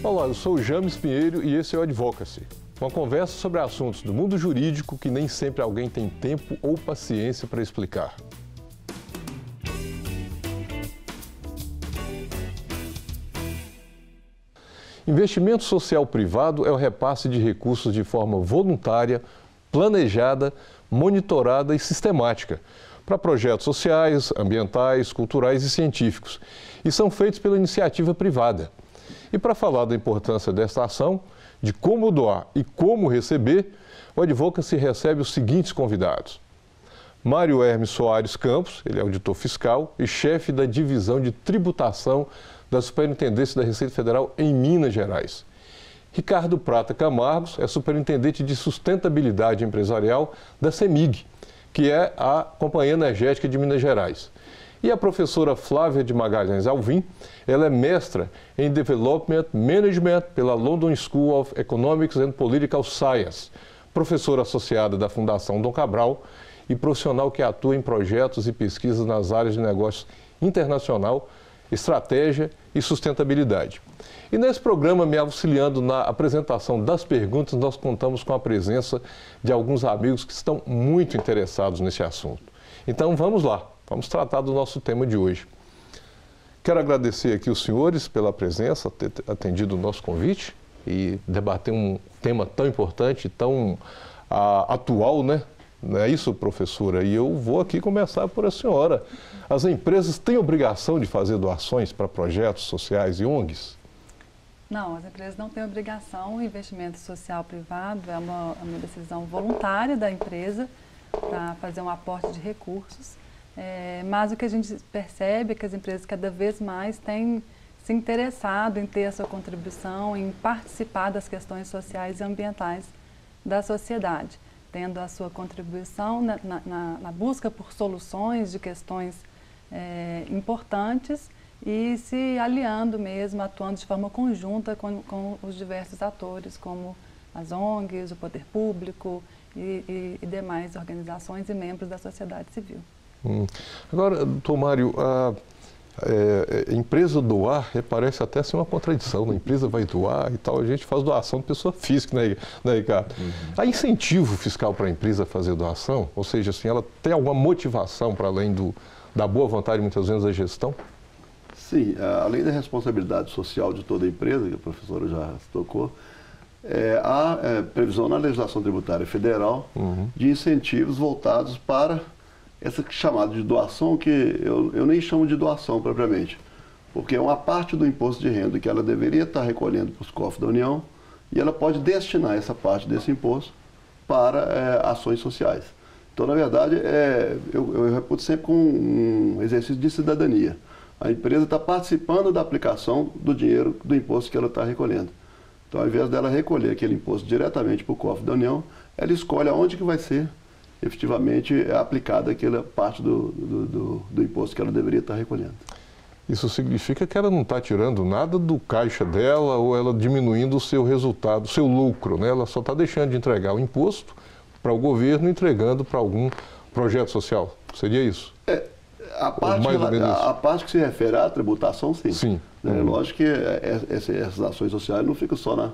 Olá, eu sou o James Pinheiro e esse é o Advocacy. Uma conversa sobre assuntos do mundo jurídico que nem sempre alguém tem tempo ou paciência para explicar. Investimento social privado é o repasse de recursos de forma voluntária, planejada, monitorada e sistemática para projetos sociais, ambientais, culturais e científicos, e são feitos pela iniciativa privada. E para falar da importância desta ação, de como doar e como receber, o Advocacy recebe os seguintes convidados. Mário Hermes Soares Campos, ele é auditor fiscal e chefe da divisão de tributação da Superintendência da Receita Federal em Minas Gerais. Ricardo Prata Camargos é superintendente de sustentabilidade empresarial da CEMIG, que é a Companhia Energética de Minas Gerais. E a professora Flávia de Magalhães Alvim, ela é mestra em Development Management pela London School of Economics and Political Science, professora associada da Fundação Dom Cabral e profissional que atua em projetos e pesquisas nas áreas de negócios internacional, estratégia e sustentabilidade. E nesse programa, me auxiliando na apresentação das perguntas, nós contamos com a presença de alguns amigos que estão muito interessados nesse assunto. Então vamos lá, vamos tratar do nosso tema de hoje. Quero agradecer aqui os senhores pela presença, ter atendido o nosso convite e debater um tema tão importante, tão atual, né? Não é isso, professora? E eu vou aqui começar por a senhora. As empresas têm obrigação de fazer doações para projetos sociais e ONGs? Não, as empresas não têm obrigação. O investimento social privado é uma decisão voluntária da empresa para fazer um aporte de recursos. Mas o que a gente percebe é que as empresas cada vez mais têm se interessado em ter a sua contribuição, em participar das questões sociais e ambientais da sociedade, tendo a sua contribuição na busca por soluções de questões importantes e se aliando mesmo, atuando de forma conjunta com os diversos atores, como as ONGs, o poder público e demais organizações e membros da sociedade civil. Agora, doutor Mário, a empresa doar parece até ser uma contradição, né? A empresa vai doar e tal, a gente faz doação de pessoa física, né, Ricardo? Há incentivo fiscal para a empresa fazer doação? Ou seja, assim, ela tem alguma motivação para além da boa vontade, muitas vezes, da gestão? Sim, além da responsabilidade social de toda a empresa, que a professora já tocou, há previsão na legislação tributária federal de incentivos voltados para essa chamada de doação, que eu nem chamo de doação propriamente, porque é uma parte do imposto de renda que ela deveria estar recolhendo para os cofres da União e ela pode destinar essa parte desse imposto para ações sociais. Então, na verdade, eu reputo sempre com um exercício de cidadania. A empresa está participando da aplicação do dinheiro do imposto que ela está recolhendo. Então, ao invés dela recolher aquele imposto diretamente para o cofre da União, ela escolhe aonde que vai ser efetivamente aplicada aquela parte do imposto que ela deveria estar recolhendo. Isso significa que ela não está tirando nada do caixa dela ou ela diminuindo o seu resultado, o seu lucro, né? Ela só está deixando de entregar o imposto para o governo, entregando para algum projeto social. Seria isso? A parte que se refere à tributação, sim. Sim. Lógico que essas ações sociais não ficam só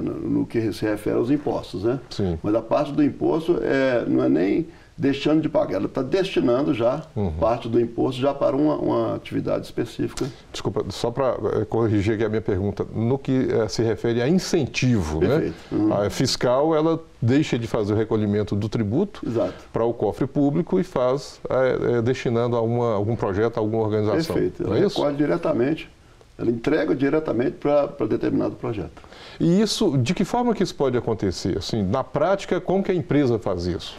no que se refere aos impostos, né? Sim. Mas a parte do imposto não é nem deixando de pagar, ela está destinando já parte do imposto já para uma atividade específica. Desculpa, só para corrigir aqui a minha pergunta, no que se refere a incentivo, perfeito, né? A fiscal, ela deixa de fazer o recolhimento do tributo para o cofre público e faz destinando a algum projeto, a alguma organização. Perfeito, ela recolhe diretamente, ela entrega diretamente para determinado projeto. E isso, de que forma que isso pode acontecer? Assim, na prática, como que a empresa faz isso?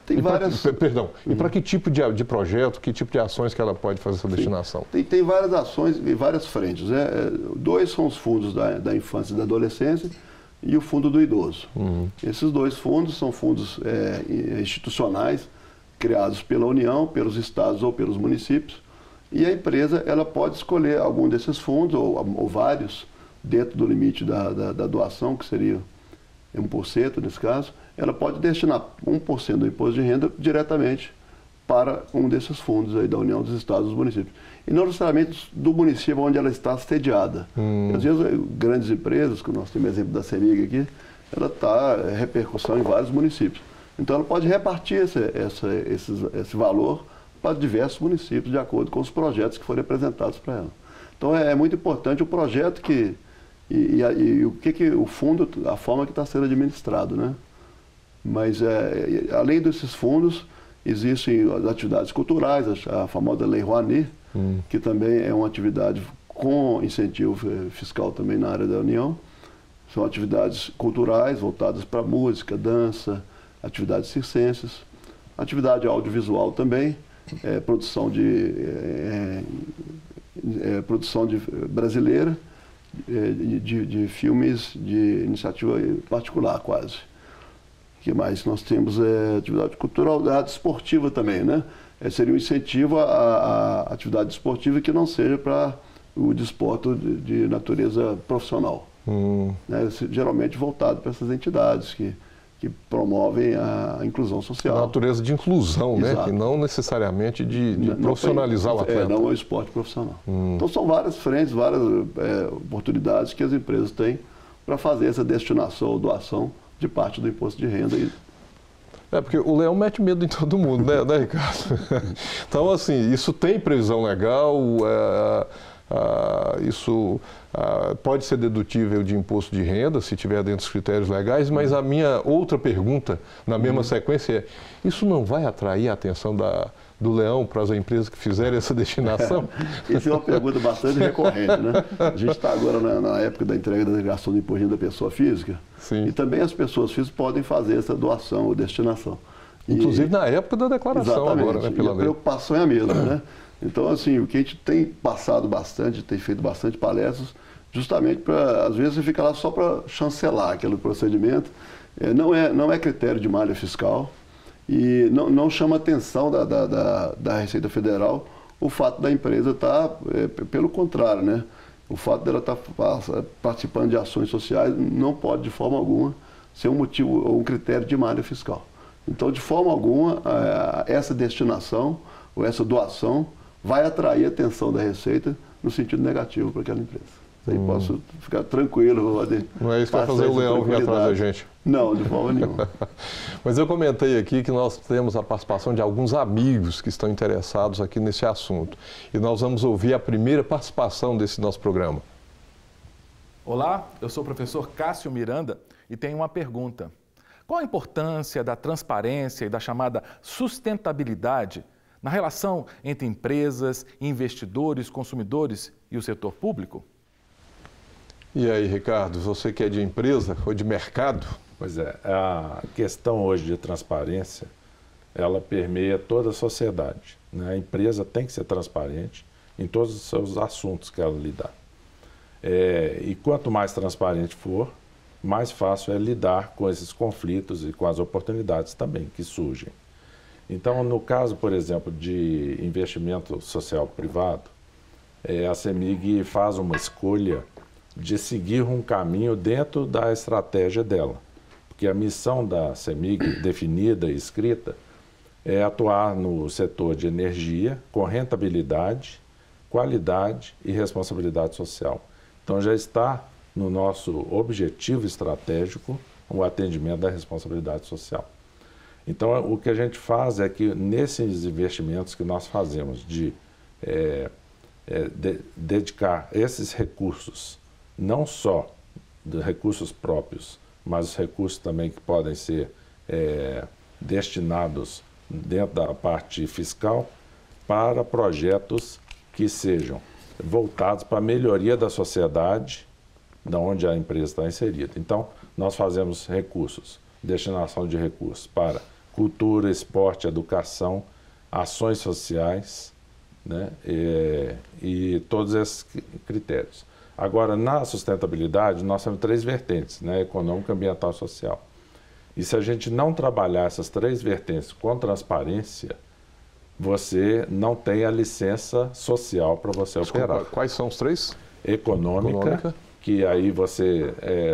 Tem várias... E para que tipo de projeto, que tipo de ações que ela pode fazer essa destinação? Tem várias ações em várias frentes, né? Dois são os fundos da infância e da adolescência e o fundo do idoso. Esses dois fundos são fundos institucionais, criados pela União, pelos estados ou pelos municípios, e a empresa ela pode escolher algum desses fundos, ou vários, dentro do limite da doação, que seria 1% nesse caso, ela pode destinar 1% do imposto de renda diretamente para um desses fundos aí da União dos Estados e dos Municípios. E não necessariamente do município onde ela está sediada. Às vezes, grandes empresas, que nós temos o exemplo da CEMIG aqui, ela está repercussão em vários municípios. Então, ela pode repartir esse valor para diversos municípios, de acordo com os projetos que forem apresentados para ela. Então, é muito importante o projeto e o que o fundo, a forma que está sendo administrado, né? Mas, além desses fundos, existem as atividades culturais, a famosa Lei Rouanet, que também é uma atividade com incentivo fiscal também na área da União. São atividades culturais voltadas para música, dança, atividades circenses, atividade audiovisual também, produção brasileira, de filmes de iniciativa particular quase. O que mais nós temos? Atividade cultural, a esportiva também, né? Seria um incentivo à atividade esportiva que não seja para o desporto de natureza profissional. Né? Geralmente voltado para essas entidades que promovem a inclusão social. A natureza de inclusão, né? E não necessariamente de profissionalizar o atleta. Não é o esporte profissional. Então são várias frentes, várias oportunidades que as empresas têm para fazer essa destinação ou doação de parte do imposto de renda. Porque o leão mete medo em todo mundo, né, Ricardo? Então, assim, isso tem previsão legal, isso pode ser dedutível de imposto de renda, se tiver dentro dos critérios legais, mas a minha outra pergunta, na mesma sequência, é: isso não vai atrair a atenção do leão para as empresas que fizerem essa destinação? Essa é uma pergunta bastante recorrente, né? A gente está agora na época da entrega da declaração do imposto de renda da pessoa física. Sim. E também as pessoas físicas podem fazer essa doação ou destinação. Inclusive na época da declaração agora, né? Pela lei. A preocupação é a mesma, né? Então, assim, o que a gente tem passado bastante, tem feito bastante palestras, justamente para, às vezes, você fica lá só para chancelar aquele procedimento. Não é critério de malha fiscal e não chama atenção da Receita Federal o fato da empresa estar, pelo contrário, né? O fato dela estar participando de ações sociais não pode, de forma alguma, ser um motivo ou um critério de malha fiscal. Então, de forma alguma, essa destinação ou essa doação vai atrair a atenção da Receita no sentido negativo para aquela empresa. Isso aí posso ficar tranquilo. Não é isso que vai fazer o leão vir atrás da gente. Não, de forma nenhuma. Mas eu comentei aqui que nós temos a participação de alguns amigos que estão interessados aqui nesse assunto. E nós vamos ouvir a primeira participação desse nosso programa. Olá, eu sou o professor Cássio Miranda e tenho uma pergunta. Qual a importância da transparência e da chamada sustentabilidade na relação entre empresas, investidores, consumidores e o setor público? E aí, Ricardo, você que é de empresa ou de mercado? Pois é, a questão hoje de transparência, ela permeia toda a sociedade, né? A empresa tem que ser transparente em todos os seus assuntos que ela lidar. E quanto mais transparente for, mais fácil é lidar com esses conflitos e com as oportunidades também que surgem. Então, no caso, por exemplo, de investimento social privado, a CEMIG faz uma escolha de seguir um caminho dentro da estratégia dela. Porque a missão da CEMIG, definida e escrita, é atuar no setor de energia com rentabilidade, qualidade e responsabilidade social. Então, já está no nosso objetivo estratégico o atendimento da responsabilidade social. Então, o que a gente faz é que nesses investimentos que nós fazemos de dedicar esses recursos, não só de recursos próprios, mas os recursos também que podem ser destinados dentro da parte fiscal para projetos que sejam voltados para a melhoria da sociedade, da onde a empresa está inserida. Então, nós fazemos destinação de recursos para cultura, esporte, educação, ações sociais, né? E todos esses critérios. Agora, na sustentabilidade, nós temos 3 vertentes, né? Econômica, ambiental e social. E se a gente não trabalhar essas 3 vertentes com transparência, você não tem a licença social para você operar. Quais são os 3? Econômica, que aí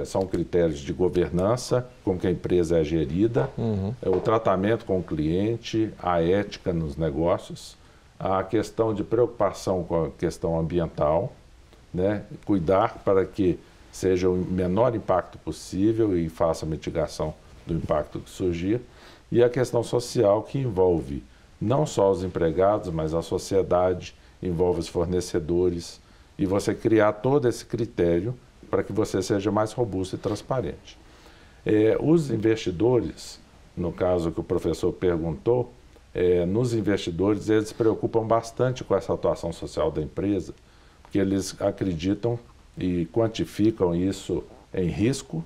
são critérios de governança, como que a empresa é gerida, o tratamento com o cliente, a ética nos negócios, a questão de preocupação com a questão ambiental, né? Cuidar para que seja o menor impacto possível e faça a mitigação do impacto que surgir, e a questão social, que envolve não só os empregados, mas a sociedade, envolve os fornecedores, e você criar todo esse critério para que você seja mais robusto e transparente. Os investidores, no caso que o professor perguntou, nos investidores, eles se preocupam bastante com essa atuação social da empresa, porque eles acreditam e quantificam isso em risco,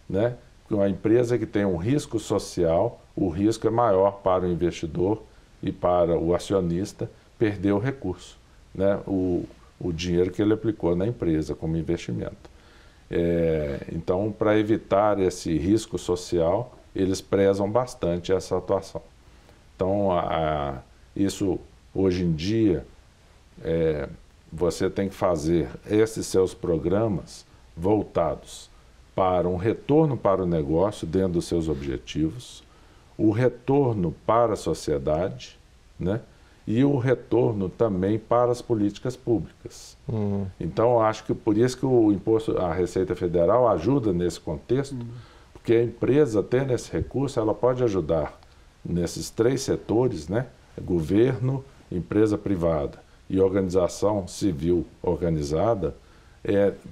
né? Uma empresa que tem um risco social, o risco é maior para o investidor e para o acionista perder o recurso, né? O dinheiro que ele aplicou na empresa como investimento. Então, para evitar esse risco social, eles prezam bastante essa atuação. Então, isso hoje em dia, você tem que fazer esses seus programas voltados para um retorno para o negócio dentro dos seus objetivos, o retorno para a sociedade, né? E o retorno também para as políticas públicas. Então, acho que por isso que o imposto, a Receita Federal ajuda nesse contexto, porque a empresa, tendo esse recurso, ela pode ajudar nesses 3 setores, né? Governo, empresa privada e organização civil organizada,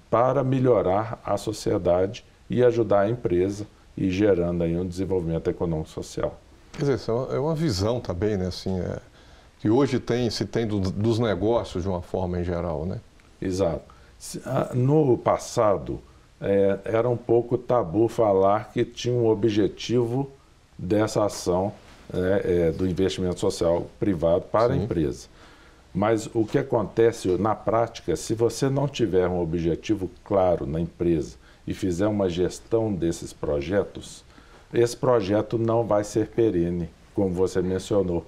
para melhorar a sociedade e ajudar a empresa e gerando aí um desenvolvimento econômico social. Quer dizer, é uma visão também, né? Assim, que hoje se tem dos negócios de uma forma em geral, né? Exato. No passado, era um pouco tabu falar que tinha um objetivo dessa ação, do investimento social privado para a empresa. Mas o que acontece na prática, se você não tiver um objetivo claro na empresa e fizer uma gestão desses projetos, esse projeto não vai ser perene, como você mencionou.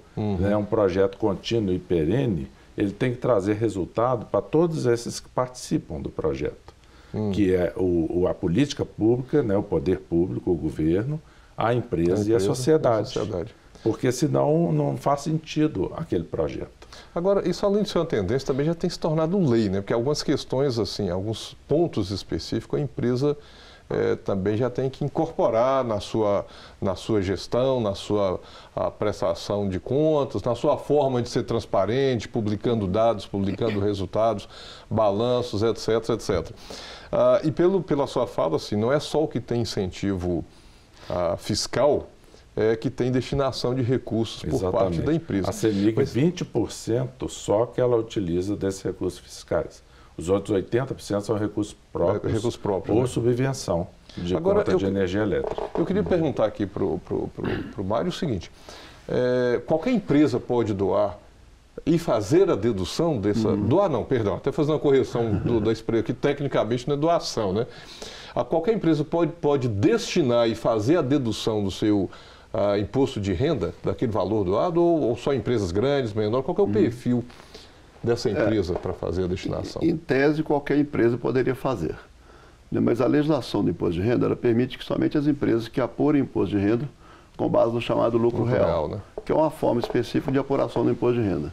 É um projeto contínuo e perene, ele tem que trazer resultado para todos esses que participam do projeto, que é a política pública, né, o poder público, o governo, a empresa e a sociedade. Porque senão não faz sentido aquele projeto. Agora, isso além de ser uma tendência, também já tem se tornado lei, né? Porque algumas questões, assim, alguns pontos específicos, a empresa também já tem que incorporar na sua gestão, na sua prestação de contas, na sua forma de ser transparente, publicando dados, publicando resultados, balanços, etc, etc. E pela sua fala, assim, não é só o que tem incentivo fiscal, que tem destinação de recursos por parte da empresa. A CEMIG, 20% só que ela utiliza desses recursos fiscais. Os outros 80% são recursos próprios, ou subvenção de conta de energia elétrica. Eu queria perguntar aqui para o Mário o seguinte, qualquer empresa pode doar e fazer a dedução dessa... Doar não, perdão, até fazer uma correção da expressão, que tecnicamente não é doação, né? Qualquer empresa pode destinar e fazer a dedução do seu imposto de renda, daquele valor doado, ou só empresas grandes, menores? Qual que é o perfil dessa empresa para fazer a destinação? Em tese, qualquer empresa poderia fazer. Mas a legislação do imposto de renda, ela permite que somente as empresas que apurem imposto de renda com base no chamado lucro real, né? Que é uma forma específica de apuração do imposto de renda.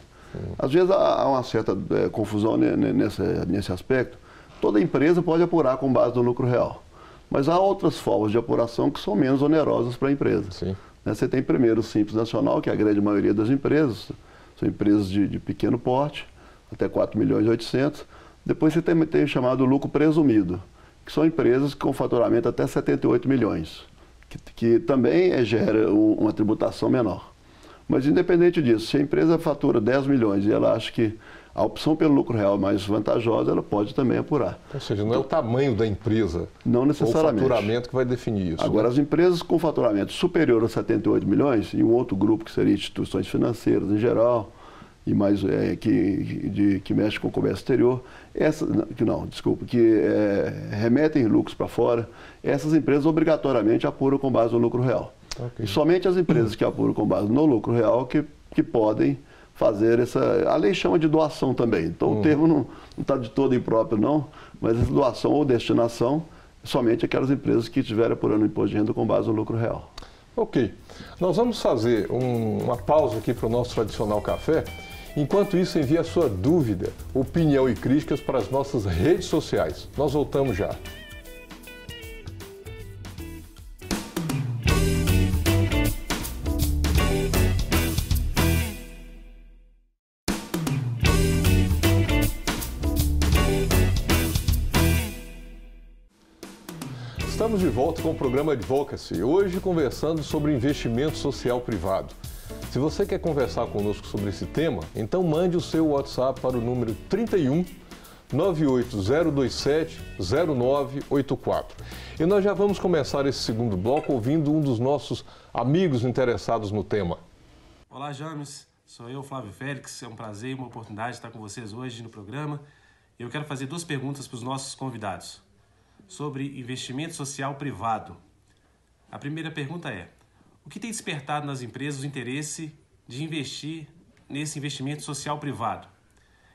Às vezes há uma certa confusão nesse aspecto. Toda empresa pode apurar com base no lucro real. Mas há outras formas de apuração que são menos onerosas para a empresa. Sim. Você tem primeiro o Simples Nacional, que é a grande maioria das empresas, são empresas de pequeno porte, até 4 milhões e 800. Depois você tem o chamado lucro presumido, que são empresas com faturamento até 78 milhões, que também gera uma tributação menor. Mas independente disso, se a empresa fatura 10 milhões e ela acha que a opção pelo lucro real é mais vantajosa, ela pode também apurar. Ou seja, não é o tamanho da empresa, não necessariamente, ou o faturamento que vai definir isso. Agora, né? As empresas com faturamento superior a 78 milhões, e um outro grupo que seria instituições financeiras em geral, e mais que mexe com o comércio exterior, que remetem lucros para fora, essas empresas obrigatoriamente apuram com base no lucro real. Okay. E somente as empresas que apuram com base no lucro real que podem fazer essa... A lei chama de doação também, então o termo não está de todo impróprio, não, mas essa doação ou destinação, somente aquelas empresas que tiverem apurando o imposto de renda com base no lucro real. Ok. Nós vamos fazer uma pausa aqui para o nosso tradicional café. Enquanto isso, envie a sua dúvida, opinião e críticas para as nossas redes sociais. Nós voltamos já. Estamos de volta com o programa Advocacy, hoje conversando sobre investimento social privado. Se você quer conversar conosco sobre esse tema, então mande o seu WhatsApp para o número 31 98027 0984. E nós já vamos começar esse segundo bloco ouvindo um dos nossos amigos interessados no tema. Olá, James. Sou eu, Flávio Félix. É um prazer e uma oportunidade estar com vocês hoje no programa. Eu quero fazer 2 perguntas para os nossos convidados sobre investimento social privado. A primeira pergunta é: o que tem despertado nas empresas o interesse de investir nesse investimento social privado?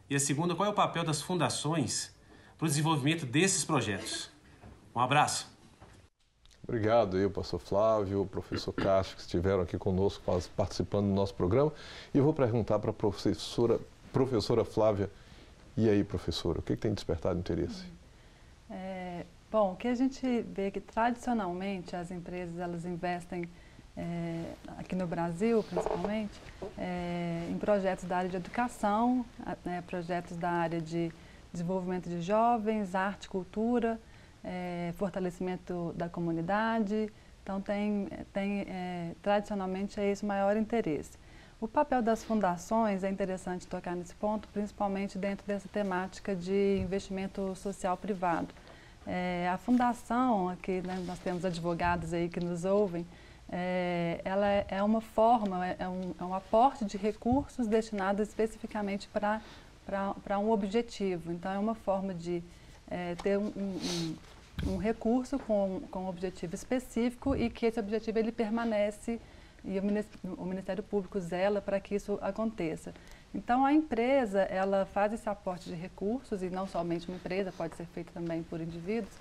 E a segunda, qual é o papel das fundações para o desenvolvimento desses projetos? Um abraço. Obrigado aí, pastor Flávio, o professor Cássio, que estiveram aqui conosco participando do nosso programa. E eu vou perguntar para a professora Flávia. E aí, professora, o que tem despertado interesse? Bom, o que a gente vê é que tradicionalmente as empresas elas investem aqui no Brasil, principalmente, em projetos da área de educação, projetos da área de desenvolvimento de jovens, arte, cultura, fortalecimento da comunidade. Então, tradicionalmente é esse o maior interesse. O papel das fundações é interessante tocar nesse ponto, principalmente dentro dessa temática de investimento social privado. A fundação, aqui nós temos advogados aí que nos ouvem, ela é uma forma, é um aporte de recursos destinados especificamente para um objetivo. Então, é uma forma de ter um recurso com um objetivo específico e que esse objetivo ele permanece e o Ministério Público zela para que isso aconteça. Então, a empresa, ela faz esse aporte de recursos, e não somente uma empresa, pode ser feito também por indivíduos,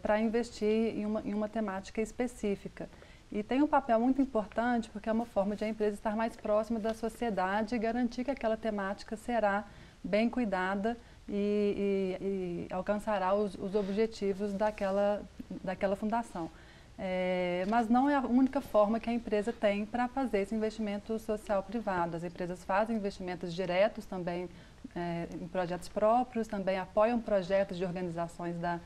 para investir em uma temática específica. E tem um papel muito importante, porque é uma forma de a empresa estar mais próxima da sociedade e garantir que aquela temática será bem cuidada e alcançará os objetivos daquela fundação. Mas não é a única forma que a empresa tem para fazer esse investimento social privado. As empresas fazem investimentos diretos também em projetos próprios, também apoiam projetos de organizações da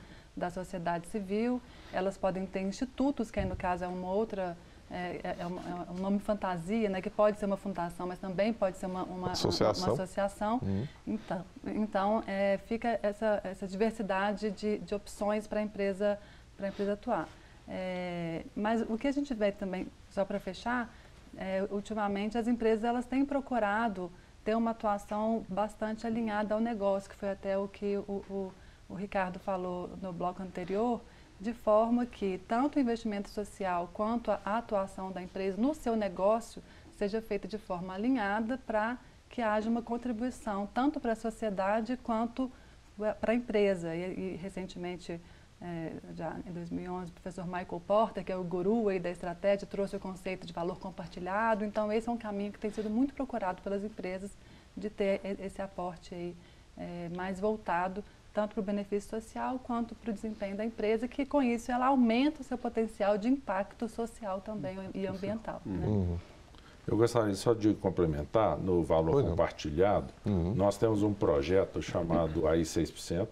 sociedade civil. Elas podem ter institutos, que aí no caso é uma outra, um nome fantasia, né, que pode ser uma fundação, mas também pode ser uma associação. Então fica essa diversidade de opções para a empresa atuar. Mas o que a gente vê também, só para fechar, ultimamente as empresas elas têm procurado ter uma atuação bastante alinhada ao negócio, que foi até o que o Ricardo falou no bloco anterior, de forma que tanto o investimento social quanto a atuação da empresa no seu negócio seja feita de forma alinhada para que haja uma contribuição tanto para a sociedade quanto para a empresa. E recentemente, já em 2011, o professor Michael Porter, que é o guru aí da estratégia, trouxe o conceito de valor compartilhado. Então, esse é um caminho que tem sido muito procurado pelas empresas, de ter esse aporte aí, mais voltado tanto para o benefício social quanto para o desempenho da empresa, que com isso ela aumenta o seu potencial de impacto social também e ambiental. Né? Eu gostaria só de complementar, no valor compartilhado, nós temos um projeto chamado AI 6%,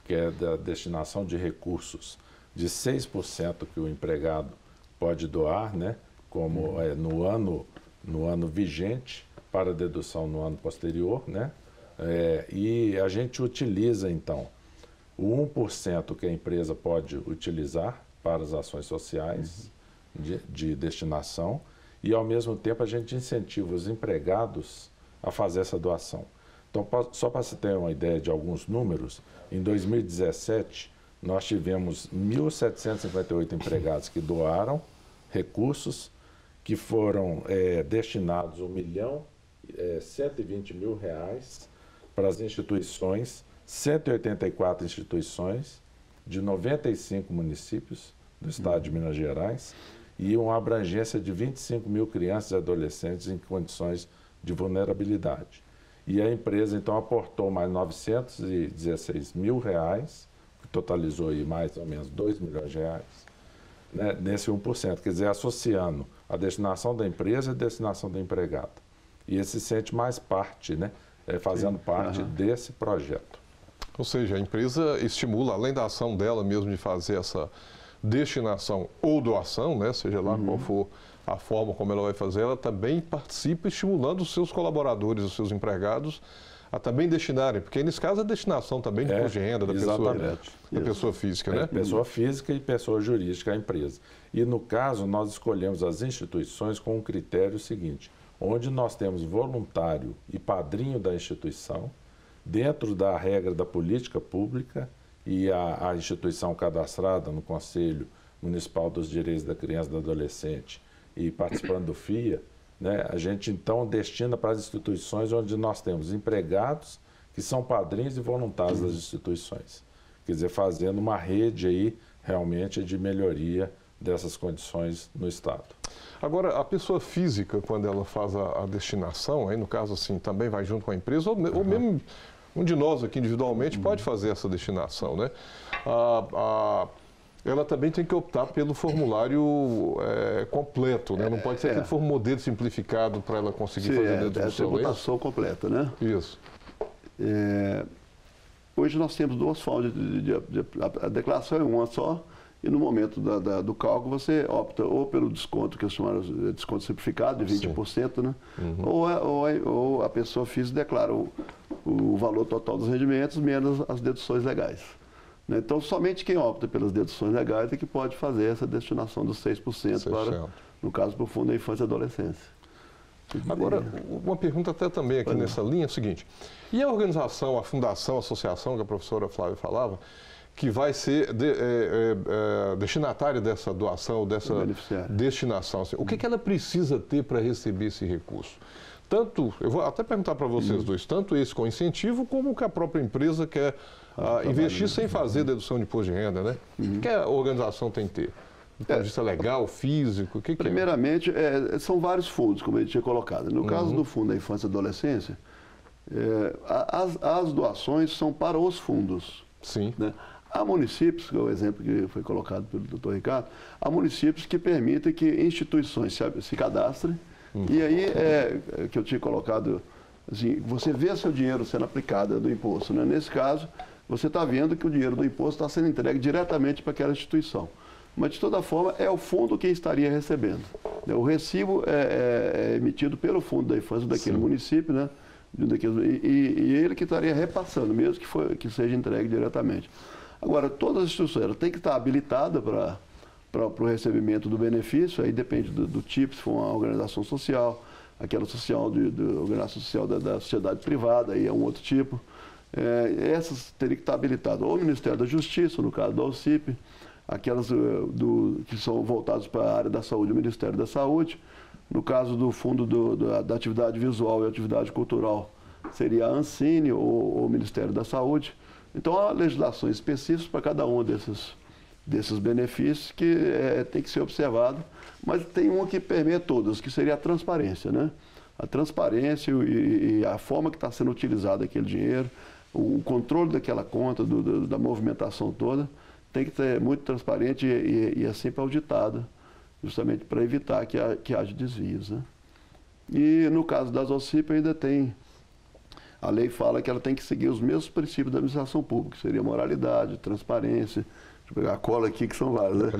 que é da destinação de recursos de 6% que o empregado pode doar, né, como no ano vigente, para dedução no ano posterior, né? E a gente utiliza, então, o 1% que a empresa pode utilizar para as ações sociais de destinação e, ao mesmo tempo, a gente incentiva os empregados a fazer essa doação. Então, só para você ter uma ideia de alguns números, em 2017, nós tivemos 1.758 empregados que doaram recursos que foram destinados R$1.120.000 para as instituições 184 instituições de 95 municípios do estado de Minas Gerais e uma abrangência de 25 mil crianças e adolescentes em condições de vulnerabilidade. E a empresa, então, aportou mais 916 mil reais, que totalizou aí mais ou menos 2 milhões de reais, né, nesse 1%, quer dizer, associando a destinação da empresa e a destinação do empregado. E esse se sente mais parte, né, fazendo parte desse projeto. Ou seja, a empresa estimula, além da ação dela mesmo de fazer essa destinação ou doação, né, seja lá qual for a forma como ela vai fazer, ela também participa estimulando os seus colaboradores, os seus empregados, a também destinarem, porque nesse caso a destinação também de imposto de renda da pessoa física, né? Pessoa física e pessoa jurídica, a empresa. E no caso, nós escolhemos as instituições com um critério seguinte, onde nós temos voluntário e padrinho da instituição, dentro da regra da política pública e a instituição cadastrada no Conselho Municipal dos Direitos da Criança e do Adolescente e participando do FIA, né, a gente então destina para as instituições onde nós temos empregados que são padrinhos e voluntários das instituições. Quer dizer, fazendo uma rede aí realmente de melhoria dessas condições no Estado. Agora, a pessoa física, quando ela faz a destinação, aí no caso assim, também vai junto com a empresa, ou mesmo um de nós aqui individualmente pode fazer essa destinação, né? Ela também tem que optar pelo formulário completo, né? Não pode ser aquele modelo simplificado para ela conseguir fazer dentro do seu tributação completa, né? Isso. Hoje nós temos duas formas a declaração é uma só, e no momento do cálculo você opta ou pelo desconto, que é chamado de desconto simplificado, de 20%, né? Ou a pessoa física declara o valor total dos rendimentos menos as deduções legais. Então, somente quem opta pelas deduções legais é que pode fazer essa destinação dos 6% para, no caso, para o Fundo da Infância e Adolescência. Agora, uma pergunta até também aqui nessa linha é o seguinte, e a organização, a fundação, a associação que a professora Flávia falava, que vai ser destinatária dessa doação, dessa destinação, assim, o que ela precisa ter para receber esse recurso? Tanto, eu vou até perguntar para vocês dois, tanto esse com incentivo, como que a própria empresa quer investir sem fazer dedução de imposto de renda, né? O que a organização tem que ter? Do ponto de vista legal, físico, o que Primeiramente, são vários fundos, como a gente tinha colocado. No caso do Fundo da Infância e Adolescência, as doações são para os fundos. Sim. Né? Há municípios, que é o exemplo que foi colocado pelo doutor Ricardo, há municípios que permitem que instituições se cadastrem, e aí, que eu tinha colocado, assim, você vê seu dinheiro sendo aplicado do imposto, né? Nesse caso, você está vendo que o dinheiro do imposto está sendo entregue diretamente para aquela instituição. Mas, de toda forma, é o fundo quem estaria recebendo. O recibo é emitido pelo Fundo da Infância daquele município, né? E ele que estaria repassando, mesmo que seja entregue diretamente. Agora, todas as instituições têm que estar habilitadas para o recebimento do benefício, aí depende do tipo, se for uma organização social, aquela organização social da sociedade privada, aí é um outro tipo. Essas teriam que estar habilitadas ou o Ministério da Justiça, no caso do AUCIP, aquelas que são voltadas para a área da saúde, o Ministério da Saúde. No caso do Fundo da Atividade Visual e Atividade Cultural, seria a Ancine ou o Ministério da Saúde. Então, há legislações específicas para cada um desses benefícios que tem que ser observado, mas tem uma que permeia todas, que seria a transparência, né? A transparência e a forma que está sendo utilizado aquele dinheiro, o controle daquela conta, da movimentação toda, tem que ser muito transparente e é sempre auditada, justamente para evitar que haja desvios, né? E no caso das OCIP ainda tem, a lei fala que ela tem que seguir os mesmos princípios da administração pública, que seria moralidade, transparência, deixa eu pegar a cola aqui que são várias, né?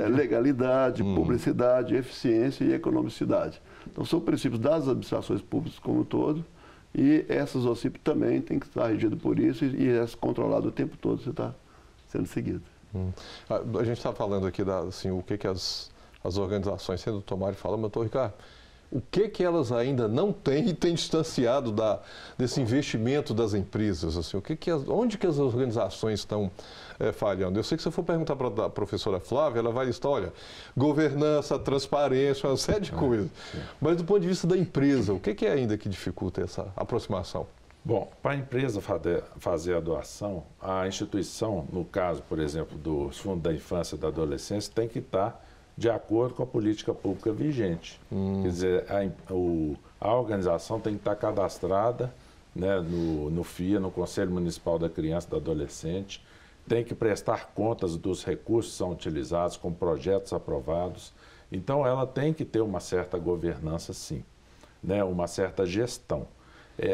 Legalidade, publicidade, eficiência e economicidade. Então são princípios das administrações públicas como um todo, e essas OCIP também têm que estar regidas por isso e é controlado o tempo todo se está sendo seguido. A gente está falando aqui assim, o que as organizações, sendo o Tomário fala, mas doutor Ricardo, o que elas ainda não têm e têm distanciado desse investimento das empresas? Assim, onde que as organizações estão falhando? Eu sei que se eu for perguntar para a professora Flávia, ela vai listar, olha, governança, transparência, uma série de coisas. Mas do ponto de vista da empresa, o que é ainda que dificulta essa aproximação? Bom, para a empresa fazer a doação, a instituição, no caso, por exemplo, do Fundo da Infância e da Adolescência, tem que estar de acordo com a política pública vigente. Quer dizer, a organização tem que estar cadastrada, né, no FIA, no Conselho Municipal da Criança e do Adolescente, tem que prestar contas dos recursos que são utilizados, com projetos aprovados. Então, ela tem que ter uma certa governança, sim, né, uma certa gestão.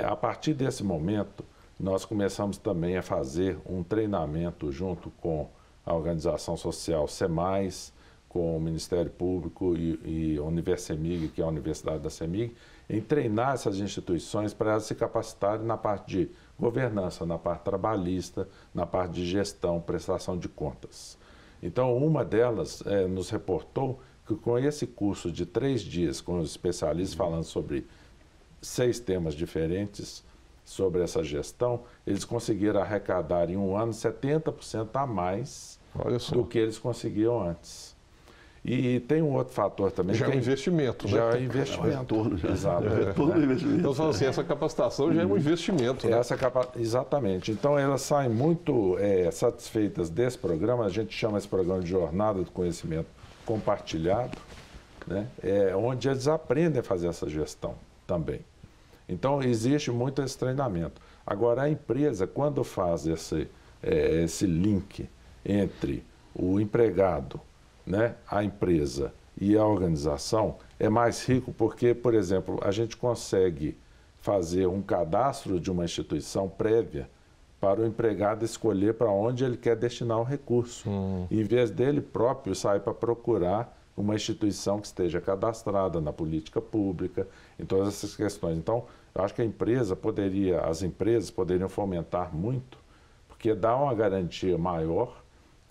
A partir desse momento, nós começamos também a fazer um treinamento junto com a organização social SEMAIS, com o Ministério Público e a Universemig, que é a Universidade da CEMIG, em treinar essas instituições para elas se capacitarem na parte de governança, na parte trabalhista, na parte de gestão, prestação de contas. Então, uma delas nos reportou que com esse curso de 3 dias, com os especialistas falando sobre 6 temas diferentes sobre essa gestão, eles conseguiram arrecadar em um ano 70% a mais do que eles conseguiam antes. E tem um outro fator também. Já é um investimento, né? Já é investimento. É um retorno, já. Exato. É retorno do investimento. Então, falando assim, essa capacitação já é um investimento, né? Exatamente. Então, elas saem muito satisfeitas desse programa. A gente chama esse programa de Jornada do Conhecimento Compartilhado, né? Onde eles aprendem a fazer essa gestão também. Então, existe muito esse treinamento. Agora, a empresa, quando faz esse link entre o empregado, né, a empresa e a organização, é mais rico porque, por exemplo, a gente consegue fazer um cadastro de uma instituição prévia para o empregado escolher para onde ele quer destinar o recurso. Em vez dele próprio sair para procurar uma instituição que esteja cadastrada na política pública, em todas essas questões. Então, eu acho que as empresas poderiam fomentar muito, porque dá uma garantia maior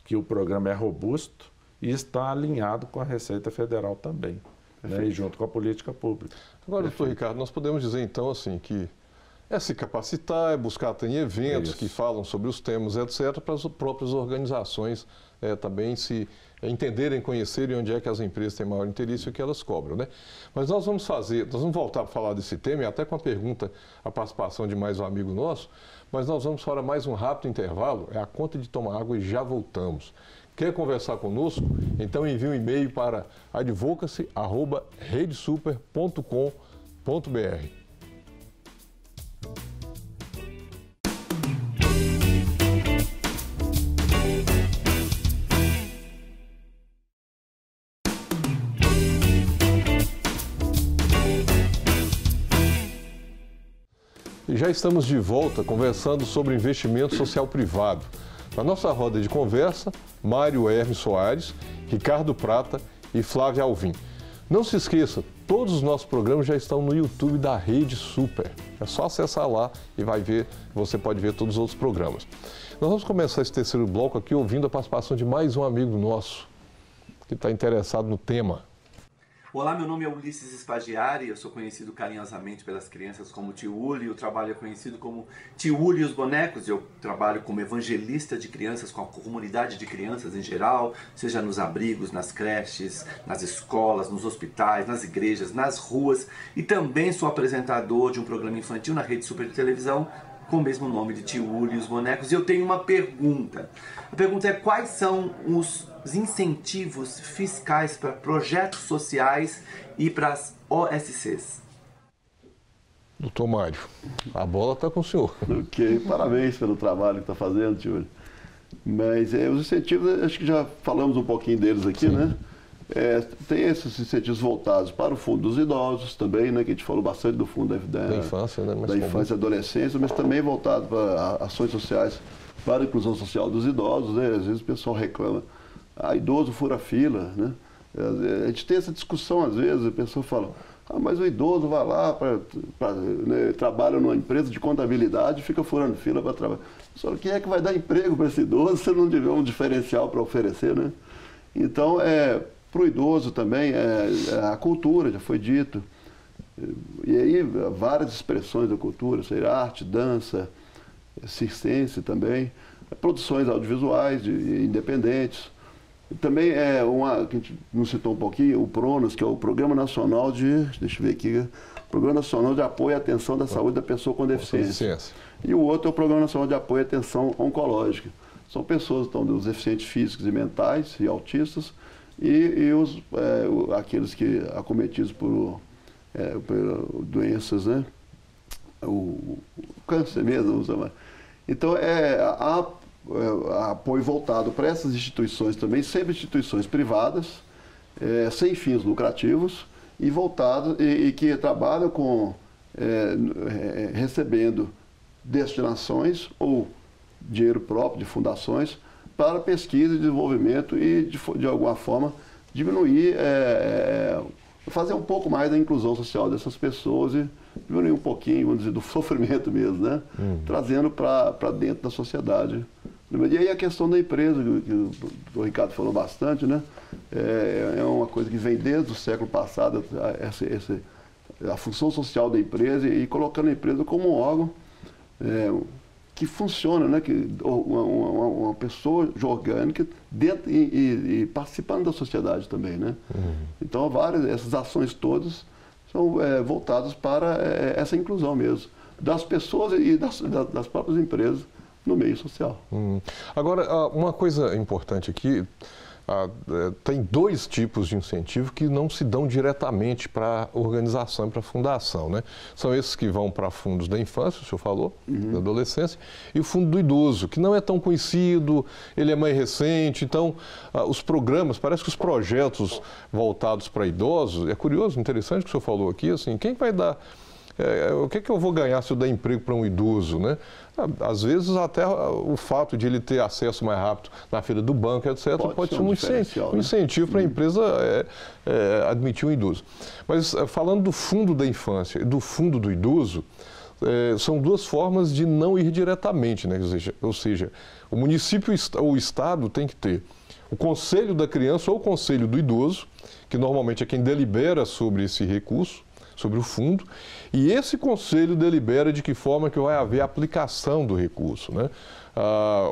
que o programa é robusto e está alinhado com a Receita Federal também, né, e junto com a política pública. Agora, doutor Ricardo, nós podemos dizer então assim que se capacitar, buscar ter eventos que falam sobre os temas, etc., para as próprias organizações também se entenderem, conhecerem onde é que as empresas têm maior interesse e o que elas cobram, né? Mas nós vamos voltar a falar desse tema, e até com a pergunta, a participação de mais um amigo nosso, mas nós vamos para mais um rápido intervalo, é a conta de tomar água e já voltamos. Quer conversar conosco? Então envie um e-mail para advocacy@redesuper.com.br. E já estamos de volta conversando sobre investimento social privado. Na nossa roda de conversa, Mário Hermes Soares, Ricardo Prata e Flávia Alvim. Não se esqueça, todos os nossos programas já estão no YouTube da Rede Super. É só acessar lá e você pode ver todos os outros programas. Nós vamos começar esse terceiro bloco aqui ouvindo a participação de mais um amigo nosso que está interessado no tema. Olá, meu nome é Ulisses Espagiari, eu sou conhecido carinhosamente pelas crianças como Tio Uli, o trabalho é conhecido como Tio Uli e os Bonecos, eu trabalho como evangelista de crianças, com a comunidade de crianças em geral, seja nos abrigos, nas creches, nas escolas, nos hospitais, nas igrejas, nas ruas, e também sou apresentador de um programa infantil na Rede Super de televisão, com o mesmo nome de Tio Uli e os Bonecos. E eu tenho uma pergunta. A pergunta é: quais são os incentivos fiscais para projetos sociais e para as OSCs? Doutor Mário, a bola está com o senhor. Ok, parabéns pelo trabalho que está fazendo, Tio Uli. Mas os incentivos, acho que já falamos um pouquinho deles aqui, sim, né? Tem esses incentivos voltados para o Fundo dos Idosos também, né, que a gente falou bastante do Fundo da Infância, né, da Infância e Adolescência, mas também voltado para ações sociais para a inclusão social dos idosos, né? Às vezes o pessoal reclama, idoso fura fila, né? A gente tem essa discussão às vezes, a pessoa fala, mas o idoso vai lá, né, trabalha numa empresa de contabilidade e fica furando fila para trabalhar. Só quem é que vai dar emprego para esse idoso se não tiver um diferencial para oferecer, né? Então, para o idoso também, a cultura, já foi dito. E aí, várias expressões da cultura, seja arte, dança, circense também, produções audiovisuais independentes. E também que a gente não citou um pouquinho, o PRONAS, que é o Programa Nacional de, deixa eu ver aqui, Programa Nacional de Apoio e Atenção da Saúde da Pessoa com Deficiência. E o outro é o Programa Nacional de Apoio e Atenção Oncológica. São pessoas, então, dos deficientes físicos e mentais e autistas e aqueles que acometidos por doenças, né? O câncer mesmo. Então, há apoio voltado para essas instituições também, sempre instituições privadas, sem fins lucrativos, e voltados e que trabalham com recebendo destinações ou dinheiro próprio de fundações para pesquisa e desenvolvimento e de alguma forma diminuir, fazer um pouco mais da inclusão social dessas pessoas e diminuir um pouquinho, vamos dizer, do sofrimento mesmo, né? Trazendo para dentro da sociedade. E aí a questão da empresa, que o Ricardo falou bastante, né? É uma coisa que vem desde o século passado, a função social da empresa e colocando a empresa como um órgão que funciona, né? Uma pessoa orgânica dentro e participando da sociedade também, né? Então, essas ações todas são voltadas para essa inclusão mesmo, das pessoas e das próprias empresas no meio social. Agora, uma coisa importante aqui, tem dois tipos de incentivo que não se dão diretamente para a organização e para a fundação, né? São esses que vão para fundos da infância, o senhor falou, da adolescência, e o fundo do idoso, que não é tão conhecido, ele é mais recente, então os programas, parece que os projetos voltados para idosos, é curioso, interessante o que o senhor falou aqui, assim, quem vai dar... o que eu vou ganhar se eu der emprego para um idoso, né? Às vezes até o fato de ele ter acesso mais rápido na fila do banco, etc., pode ser um incentivo para a empresa admitir um idoso. Mas falando do fundo da infância e do fundo do idoso, são duas formas de não ir diretamente, né? Ou seja, o município ou o estado tem que ter o conselho da criança ou o conselho do idoso, que normalmente é quem delibera sobre esse recurso, sobre o fundo, e esse conselho delibera de que forma que vai haver a aplicação do recurso, né?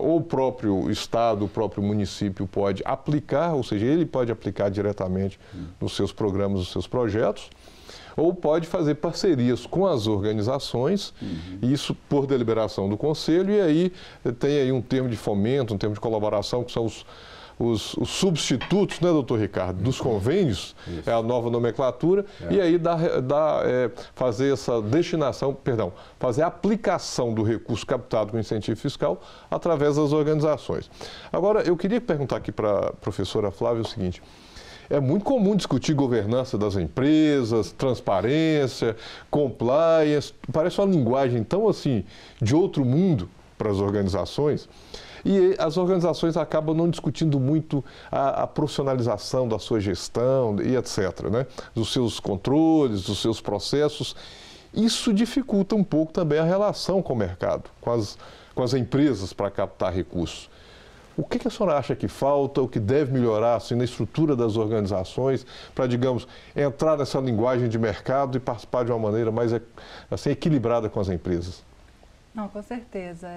Ou o próprio estado, o próprio município pode aplicar, ou seja, ele pode aplicar diretamente nos seus programas, nos seus projetos, ou pode fazer parcerias com as organizações, isso por deliberação do conselho, e aí tem aí um termo de fomento, um termo de colaboração, que são os substitutos, né, doutor Ricardo, dos convênios, é a nova nomenclatura, e aí fazer essa destinação, fazer a aplicação do recurso captado com incentivo fiscal através das organizações. Agora, eu queria perguntar aqui para a professora Flávia o seguinte: é muito comum discutir governança das empresas, transparência, compliance, parece uma linguagem tão assim de outro mundo para as organizações. E as organizações acabam não discutindo muito a profissionalização da sua gestão e etc., né? Dos seus controles, dos seus processos. Isso dificulta um pouco também a relação com o mercado, com as empresas para captar recursos. O que a senhora acha que falta, o que deve melhorar assim, na estrutura das organizações para, digamos, entrar nessa linguagem de mercado e participar de uma maneira mais assim, equilibrada com as empresas? Não, com certeza.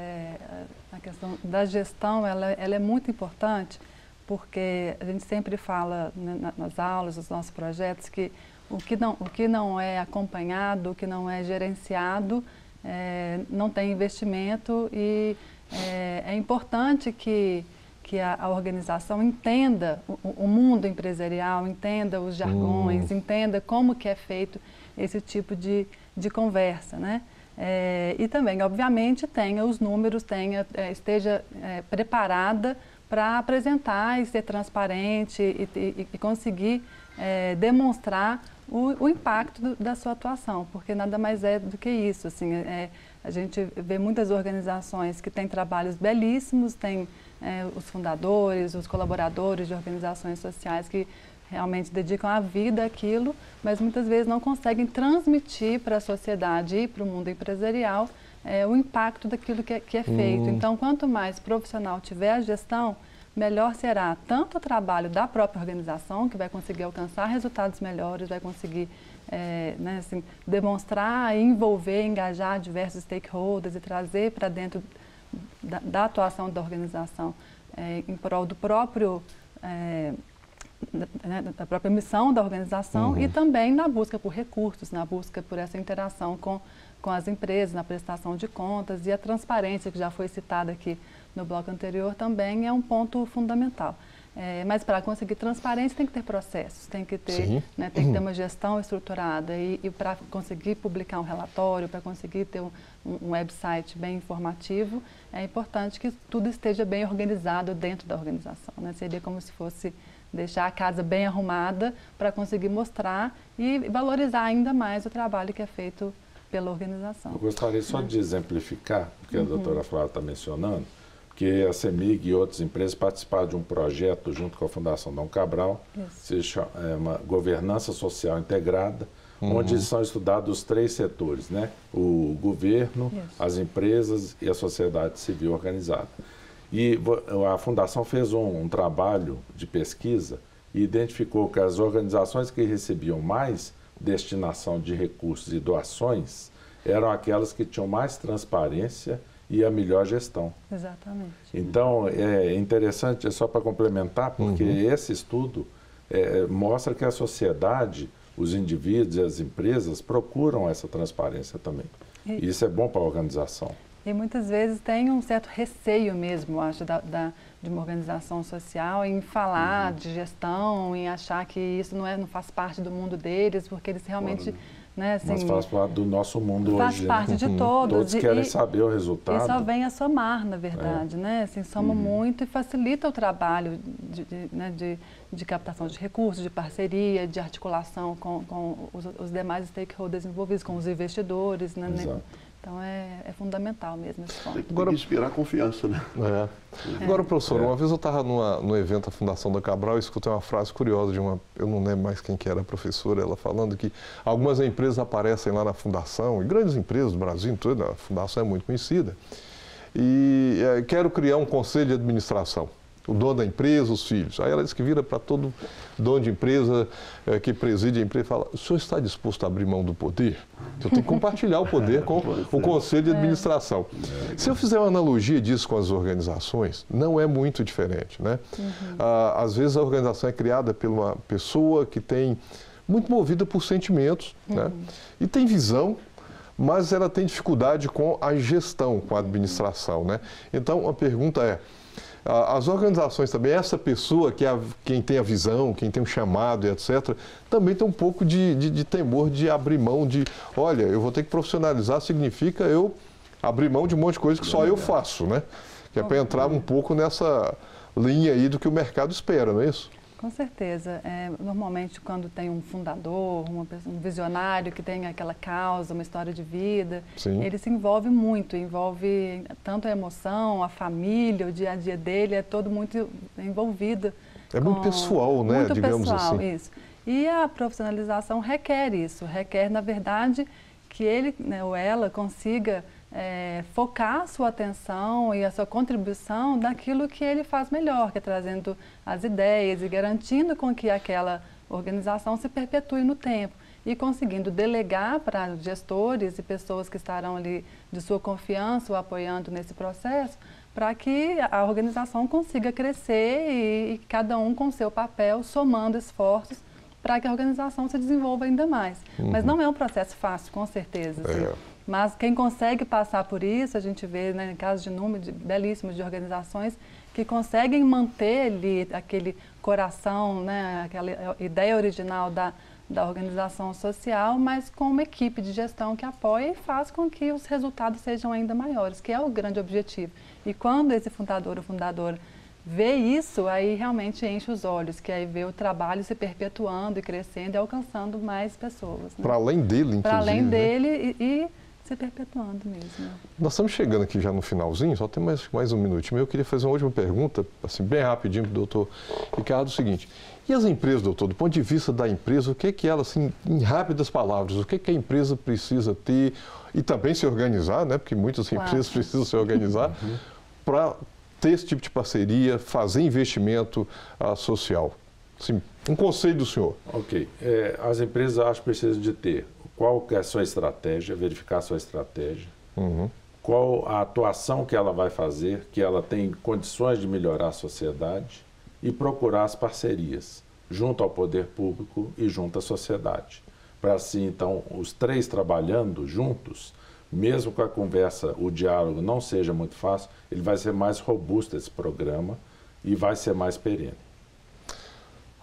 A questão da gestão, ela é muito importante, porque a gente sempre fala, né, nas aulas, nos nossos projetos, que o que não é acompanhado, o que não é gerenciado, não tem investimento, e é importante que a organização entenda o mundo empresarial, entenda os jargões, entenda como que é feito esse tipo de conversa, né? E também, obviamente, tenha os números, esteja preparada para apresentar e ser transparente e conseguir demonstrar o impacto da sua atuação, porque nada mais é do que isso. Assim, a gente vê muitas organizações que têm trabalhos belíssimos, tem os fundadores, os colaboradores de organizações sociais que realmente dedicam a vida àquilo, mas muitas vezes não conseguem transmitir para a sociedade e para o mundo empresarial o impacto daquilo que é feito. Então, quanto mais profissional tiver a gestão, melhor será tanto o trabalho da própria organização, que vai conseguir alcançar resultados melhores, vai conseguir né, assim, demonstrar, envolver, engajar diversos stakeholders e trazer para dentro da atuação da organização em prol do próprio da própria missão da organização e também na busca por recursos, na busca por essa interação com as empresas, na prestação de contas, e a transparência, que já foi citada aqui no bloco anterior, também é um ponto fundamental. Mas para conseguir transparência tem que ter processos, tem que ter, né, tem que ter uma gestão estruturada e para conseguir publicar um relatório, para conseguir ter um website bem informativo, é importante que tudo esteja bem organizado dentro da organização, né? Seria como se fosse deixar a casa bem arrumada para conseguir mostrar e valorizar ainda mais o trabalho que é feito pela organização. Eu gostaria só de exemplificar, porque a doutora Flávia está mencionando, que a CEMIG e outras empresas participaram de um projeto junto com a Fundação Dom Cabral, se chama uma governança social integrada, onde são estudados os 3 setores, né? O governo, as empresas e a sociedade civil organizada. E a Fundação fez um trabalho de pesquisa e identificou que as organizações que recebiam mais destinação de recursos e doações eram aquelas que tinham mais transparência e a melhor gestão. Exatamente. Então, é interessante, é só para complementar, porque esse estudo mostra que a sociedade, os indivíduos e as empresas procuram essa transparência também. E isso é bom para a organização. E muitas vezes tem um certo receio mesmo, acho, de uma organização social em falar de gestão, em achar que isso não faz parte do mundo deles, porque eles realmente... Né, assim, mas faz parte do nosso mundo faz hoje. Faz parte de todos. Todos querem saber o resultado. E só vem a somar, na verdade, né? Assim, soma muito e facilita o trabalho de captação de recursos, de parceria, de articulação com os demais stakeholders envolvidos, com os investidores, né? Então é fundamental mesmo esse ponto. Tem que inspirar confiança, né? Agora, professor, uma vez eu estava no evento da Fundação Dom Cabral e escutei uma frase curiosa de eu não lembro mais quem que era a professora, ela falando que algumas empresas aparecem lá na Fundação, e grandes empresas do Brasil todo, a Fundação é muito conhecida, e quero criar um conselho de administração. O dono da empresa, os filhos. Aí ela diz que vira para todo dono de empresa que preside a empresa e fala: o senhor está disposto a abrir mão do poder? Eu tenho que compartilhar o poder com o conselho de administração. Se eu fizer uma analogia disso com as organizações, não é muito diferente, né? Às vezes a organização é criada por uma pessoa que tem muito movida por sentimentos, né? E tem visão, mas ela tem dificuldade com a gestão, com a administração, né? Então a pergunta é: as organizações também, essa pessoa que quem tem a visão, quem tem o chamado e etc., também tem um pouco de temor de abrir mão de, olha, eu vou ter que profissionalizar, significa eu abrir mão de um monte de coisa que só eu faço, né? Que é para entrar um pouco nessa linha aí do que o mercado espera, não é isso? Com certeza. Normalmente, quando tem um fundador, um visionário que tem aquela causa, uma história de vida, ele se envolve muito, envolve tanto a emoção, a família, o dia a dia dele, é todo muito envolvido. É muito pessoal, né? Muito digamos pessoal, assim. Isso. E a profissionalização requer isso, requer, na verdade, que ele, né, ou ela consiga focar a sua atenção e a sua contribuição naquilo que ele faz melhor, que é trazendo as ideias e garantindo com que aquela organização se perpetue no tempo e conseguindo delegar para gestores e pessoas que estarão ali de sua confiança ou apoiando nesse processo, para que a organização consiga crescer e cada um com seu papel, somando esforços para que a organização se desenvolva ainda mais. Mas não é um processo fácil, com certeza. Assim. Mas quem consegue passar por isso, a gente vê, né, em casos de número belíssimos de organizações que conseguem manter ali aquele coração, né, aquela ideia original da organização social, mas com uma equipe de gestão que apoia e faz com que os resultados sejam ainda maiores, que é o grande objetivo. E quando esse fundador ou fundadora vê isso, aí realmente enche os olhos, que aí vê o trabalho se perpetuando e crescendo e alcançando mais pessoas. Né? Para além dele, inclusive. Para além né? dele e se perpetuando mesmo. Nós estamos chegando aqui já no finalzinho, só tem mais um minutinho. Eu queria fazer uma última pergunta, assim, bem rapidinho para o doutor Ricardo, o seguinte: e as empresas, doutor, do ponto de vista da empresa, o que é que ela, assim, em rápidas palavras, o que é que a empresa precisa ter e também se organizar, né? Porque muitas empresas precisam se organizar para ter esse tipo de parceria, fazer investimento social. Assim, um conselho do senhor. Ok. As empresas, acho que precisam de ter qual é a sua estratégia, verificar a sua estratégia, qual a atuação que ela vai fazer, que ela tem condições de melhorar a sociedade e procurar as parcerias. junto ao poder público e junto à sociedade. Para assim, então, os três trabalhando juntos, mesmo que a conversa, o diálogo não seja muito fácil, ele vai ser mais robusto, esse programa, e vai ser mais perene.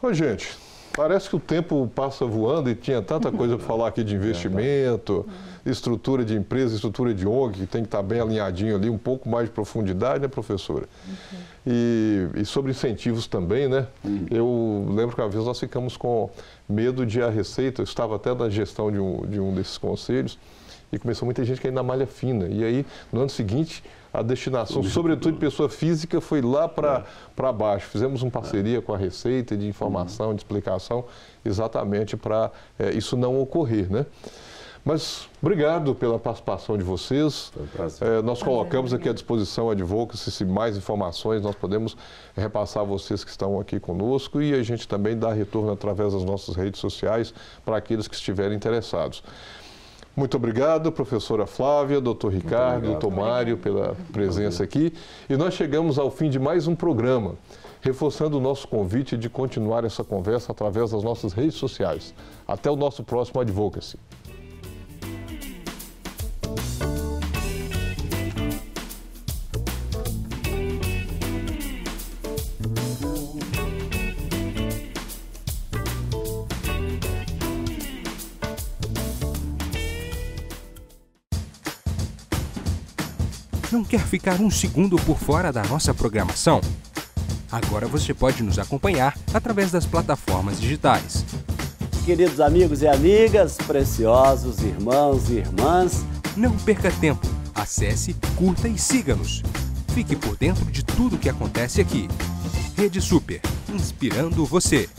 Ô, gente, parece que o tempo passa voando e tinha tanta coisa para falar aqui de investimento, estrutura de empresa, estrutura de ONG, que tem que estar bem alinhadinho ali, um pouco mais de profundidade, né, professora? E sobre incentivos também, né? Eu lembro que uma vez nós ficamos com medo de a Receita, eu estava até na gestão de um desses conselhos, e começou muita gente caindo na malha fina. E aí, no ano seguinte, a destinação, sobretudo de pessoa física, foi lá para baixo. Fizemos uma parceria com a Receita de informação, de explicação, exatamente para isso não ocorrer, né? Mas obrigado pela participação de vocês. Foi um prazer. Nós colocamos aqui à disposição a Advocacy, se mais informações nós podemos repassar a vocês que estão aqui conosco e a gente também dá retorno através das nossas redes sociais para aqueles que estiverem interessados. Muito obrigado, professora Flávia, doutor Ricardo, doutor Mário, pela presença aqui. E nós chegamos ao fim de mais um programa, reforçando o nosso convite de continuar essa conversa através das nossas redes sociais. Até o nosso próximo Advocacy. Não quer ficar um segundo por fora da nossa programação? Agora você pode nos acompanhar através das plataformas digitais. Queridos amigos e amigas, preciosos irmãos e irmãs, não perca tempo. Acesse, curta e siga-nos. Fique por dentro de tudo o que acontece aqui. Rede Super, inspirando você.